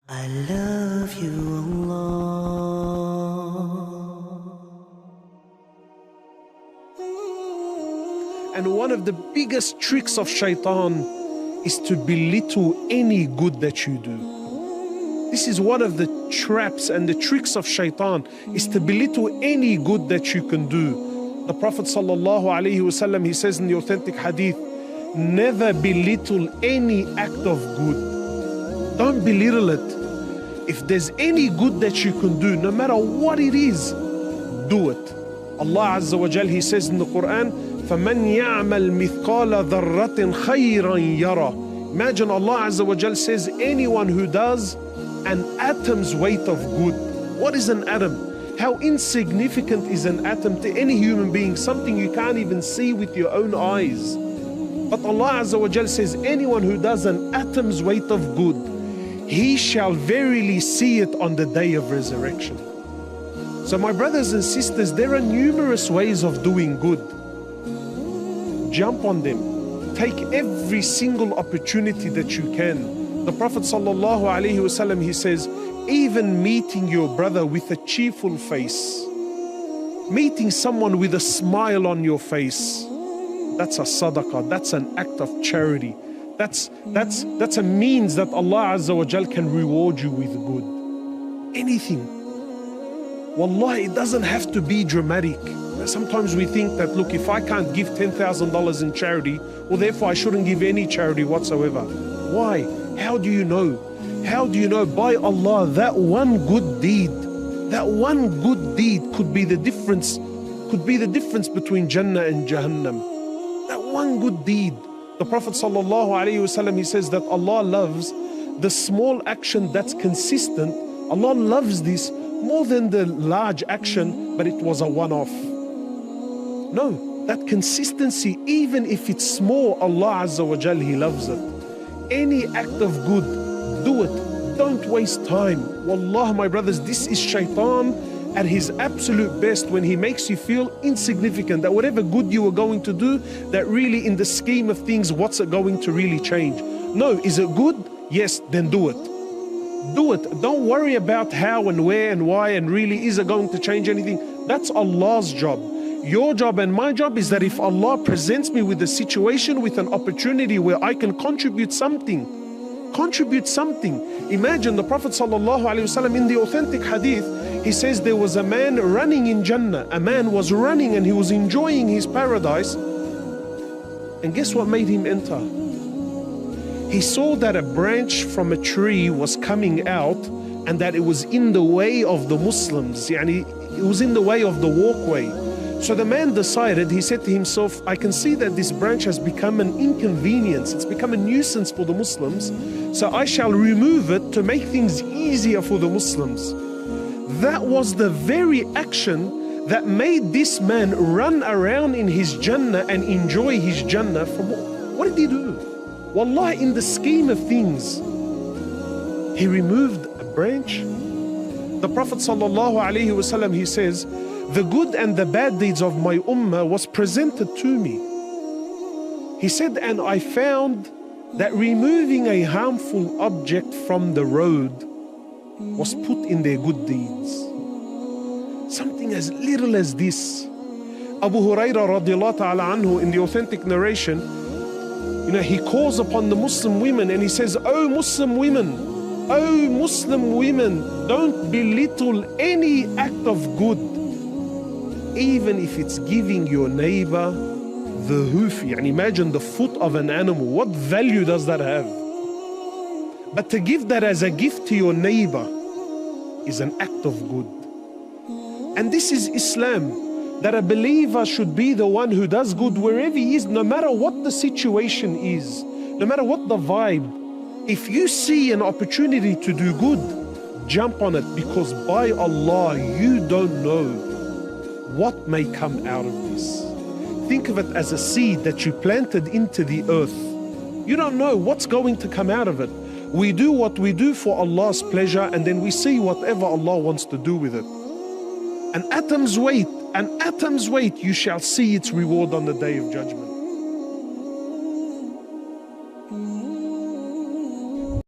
I love you, Allah. And one of the biggest tricks of Shaitan is to belittle any good that you do. This is one of the traps and the tricks of Shaitan, is to belittle any good that you can do. The Prophet ﷺ, he says in the authentic hadith, never belittle any act of good. Don't belittle it. If there's any good that you can do, no matter what it is, do it. Allah Azza wa Jal, He says in the Quran, فَمَنْ يَعْمَلْ مِثْقَالَ ذَرَّةٍ خَيْرًا يَرَى. Imagine Allah Azza wa Jal says, anyone who does an atom's weight of good. What is an atom? How insignificant is an atom to any human being? Something you can't even see with your own eyes. But Allah Azza wa Jal says, anyone who does an atom's weight of good, he shall verily see it on the day of resurrection. So my brothers and sisters, there are numerous ways of doing good. Jump on them. Take every single opportunity that you can. The Prophet ﷺ, he says, even meeting your brother with a cheerful face, meeting someone with a smile on your face, that's a sadaqah, that's an act of charity. That's a means that Allah Azza wa Jal can reward you with good. Anything. Wallahi, it doesn't have to be dramatic. Sometimes we think that, look, if I can't give $10,000 in charity, well, therefore I shouldn't give any charity whatsoever. Why? How do you know? How do you know? By Allah, that one good deed could be the difference between Jannah and Jahannam. That one good deed. The Prophet ﷺ, he says that Allah loves the small action that's consistent. Allah loves this more than the large action, but it was a one-off. No, that consistency, even if it's small, Allah Azza wa Jal, He loves it. Any act of good, do it. Don't waste time. Wallah, my brothers, this is Shaitan at his absolute best, when he makes you feel insignificant, that whatever good you were going to do, that really in the scheme of things, what's it going to really change? No, is it good? Yes, then do it. Do it. Don't worry about how and where and why and really is it going to change anything. That's Allah's job. Your job and my job is that if Allah presents me with a situation, with an opportunity where I can contribute something. Imagine the Prophet ﷺ in the authentic hadith, he says there was a man running in Jannah. A man was running and he was enjoying his paradise. And guess what made him enter? He saw that a branch from a tree was coming out and that it was in the way of the Muslims. It was in the way of the walkway. So the man decided, he said to himself, I can see that this branch has become an inconvenience. It's become a nuisance for the Muslims. So I shall remove it to make things easier for the Muslims. That was the very action that made this man run around in his Jannah and enjoy his Jannah. What did he do? Wallah, in the scheme of things, he removed a branch. The Prophet ﷺ, he says, the good and the bad deeds of my ummah was presented to me. He said, and I found that removing a harmful object from the road was put in their good deeds. Something as little as this. Abu Hurairah radiallahu ta'ala anhu, in the authentic narration, he calls upon the Muslim women and he says, oh Muslim women, don't belittle any act of good, even if it's giving your neighbor the hoof. Imagine the foot of an animal. What value does that have? But to give that as a gift to your neighbor is an act of good. And this is Islam, that a believer should be the one who does good wherever he is, no matter what the situation is, no matter what the vibe. If you see an opportunity to do good, jump on it, because by Allah, you don't know what may come out of this. Think of it as a seed that you planted into the earth. You don't know what's going to come out of it. We do what we do for Allah's pleasure, and then we see whatever Allah wants to do with it. An atom's weight, you shall see its reward on the Day of Judgment.